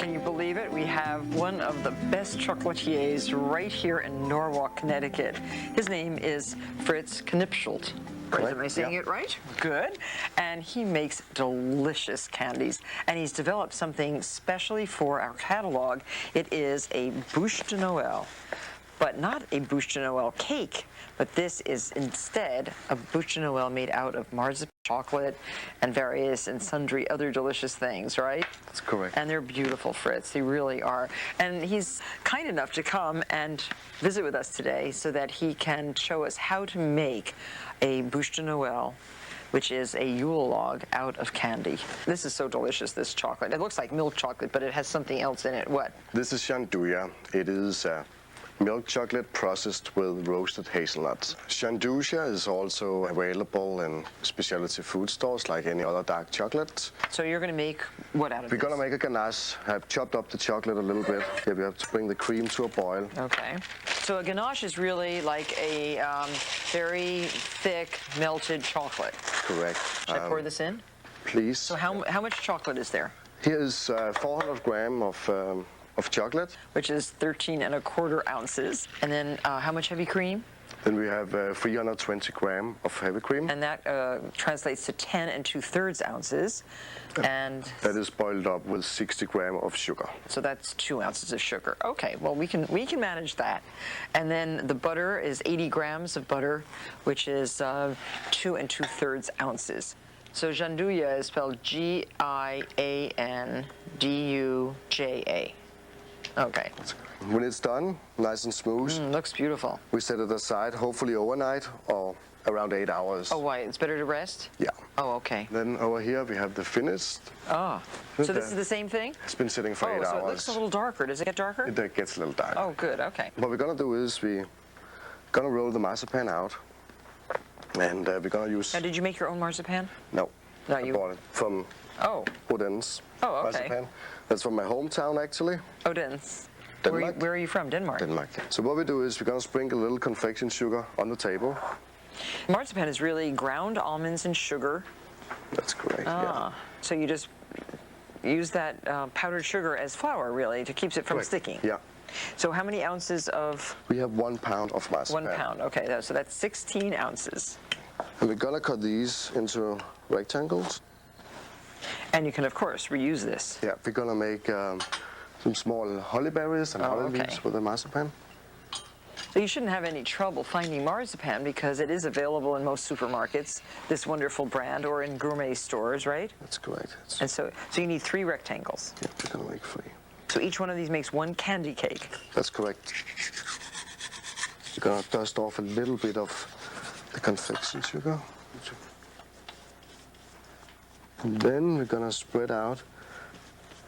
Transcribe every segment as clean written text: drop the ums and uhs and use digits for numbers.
Can you believe it? We have one of the best chocolatiers right here in Norwalk, Connecticut. His name is Fritz Knipschildt. Am I saying it right? Good. And he makes delicious candies. And he's developed something specially for our catalog. It is a bûche de Noël, but not a bûche de Noël cake. But this is instead a bûche de Noël made out of marzipan, chocolate, and various and sundry other delicious things, right? That's correct. And they're beautiful, Fritz. They really are. And he's kind enough to come and visit with us today so that he can show us how to make a bûche de Noël, which is a Yule log out of candy. This is so delicious, this chocolate. It looks like milk chocolate, but it has something else in it. What? This is gianduja. It is milk chocolate processed with roasted hazelnuts. Gianduja is also available in specialty food stores like any other dark chocolate. So you're going to make what out of this? We're going to make a ganache. I've chopped up the chocolate a little bit. Here we have to bring the cream to a boil. Okay. So a ganache is really like a very thick melted chocolate. Correct. Should I pour this in? Please. So how much chocolate is there? Here is 400 grams of chocolate. Which is 13¼ ounces. And then how much heavy cream? Then we have 320 grams of heavy cream. And that translates to 10⅔ ounces. And that is boiled up with 60 grams of sugar. So that's 2 ounces of sugar. Okay, well we can manage that. And then the butter is 80 grams of butter, which is 2⅔ ounces. So gianduja is spelled Gianduja. Okay. When it's done, nice and smooth. Looks beautiful. We set it aside, hopefully overnight or around 8 hours. Oh, why? It's better to rest? Yeah. Oh, okay. Then over here we have the finished. Oh, so this is the same thing? It's been sitting for 8 hours. Oh, so it looks a little darker. Does it get darker? It gets a little darker. Oh, good. Okay. What we're going to do is we're going to roll the marzipan out. And we're going to use... Now, did you make your own marzipan? No. No, I bought it from Odense. Oh, okay. Marzipan. That's from my hometown, actually. Odense. Denmark. Where are you from? Denmark? Denmark. So what we do is we're going to sprinkle a little confection sugar on the table. Marzipan is really ground almonds and sugar. That's correct, yeah. So you just use that powdered sugar as flour, really, to keep it from sticking? Yeah. So how many ounces of... We have 1 pound of marzipan. 1 pound, okay. So that's 16 ounces. And we're going to cut these into rectangles. And you can, of course, reuse this. Yeah, we're going to make some small holly berries and holly leaves with the marzipan. So you shouldn't have any trouble finding marzipan because it is available in most supermarkets, this wonderful brand, or in gourmet stores, right? That's correct. And so you need 3 rectangles. Yeah, we're going to make 3. So each one of these makes 1 candy cake. That's correct. You're going to dust off a little bit of the confection sugar. And then we're going to spread out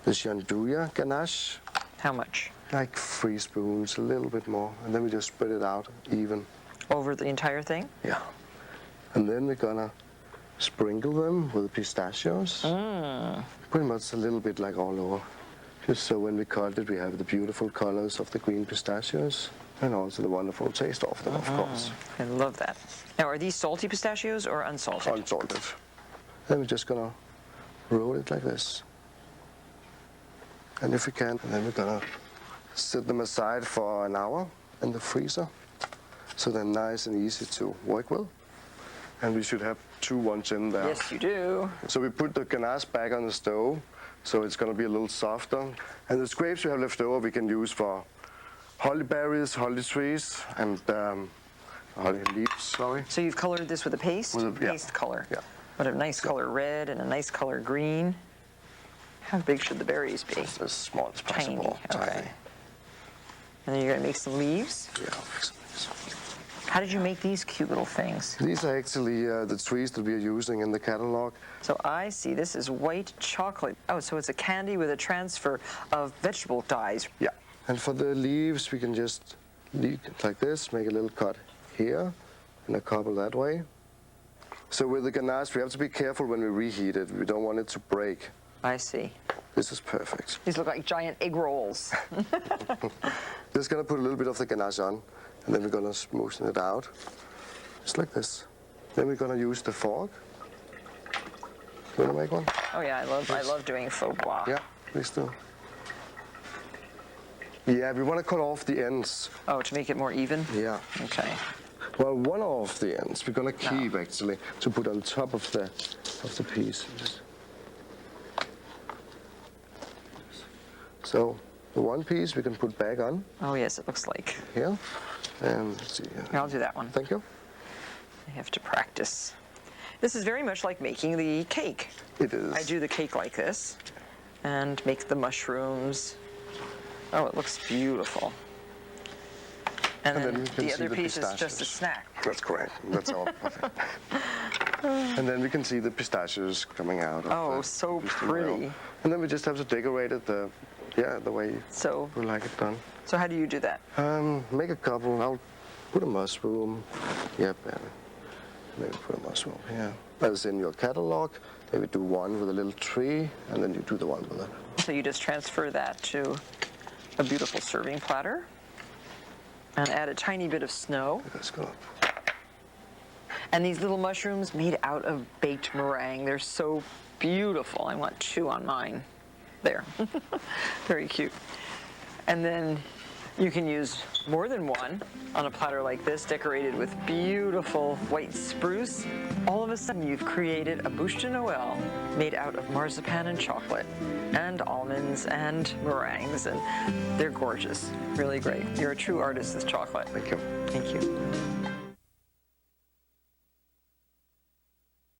the gianduja ganache. How much? Like 3 spoons, a little bit more. And then we just spread it out even. Over the entire thing? Yeah. And then we're going to sprinkle them with pistachios. Pretty much a little bit like all over. Just so when we cut it, we have the beautiful colors of the green pistachios and also the wonderful taste of them, of course. I love that. Now, are these salty pistachios or unsalted? Unsalted. Then we're just going to roll it like this. And if we can, then we're going to set them aside for an hour in the freezer so they're nice and easy to work with. And we should have 2 ones in there. Yes, you do. So we put the ganache back on the stove, so it's going to be a little softer. And the scrapes we have left over we can use for holly berries, holly trees, and holly leaves, sorry. So you've colored this with a paste? With a paste color. Yeah. What a nice color red and a nice color green. How big should the berries be? As small as possible. Tiny. Okay. And then you're going to make some leaves? Yeah, I'll make some leaves. How did you make these cute little things? These are actually the trees that we are using in the catalog. So I see this is white chocolate. Oh, so it's a candy with a transfer of vegetable dyes. Yeah. And for the leaves, we can just leave it like this, make a little cut here and a couple that way. So with the ganache, we have to be careful when we reheat it. We don't want it to break. I see. This is perfect. These look like giant egg rolls. Just going to put a little bit of the ganache on, and then we're going to smoothen it out, just like this. Then we're going to use the fork. You want to make one? Oh yeah, I love doing faux bois. Yeah, please do. Yeah, we want to cut off the ends. Oh, to make it more even? Yeah. Okay. Well, one of the ends we're going to keep actually to put on top of the piece. So the one piece we can put back on. Oh, yes, it looks like. Here. And let's see. I'll do that one. Thank you. I have to practice. This is very much like making the cake. It is. I do the cake like this and make the mushrooms. Oh, it looks beautiful. And then the other piece is just a snack. That's correct. That's all. And then we can see the pistachios coming out. Oh, so pretty. And then we just have to decorate it the way we like it done. So how do you do that? Make a couple. I'll put a mushroom. Yep. Maybe put a mushroom here. As in your catalog, maybe do one with a little tree, and then you do the one with it. So you just transfer that to a beautiful serving platter and add a tiny bit of snow. That's good. And these little mushrooms made out of baked meringue. They're so beautiful. I want 2 on mine. There. Very cute. And then you can use more than one on a platter like this, decorated with beautiful white spruce. All of a sudden, you've created a bûche de Noël made out of marzipan and chocolate and almonds and meringues, and they're gorgeous. Really great. You're a true artist with chocolate. Thank you. Thank you.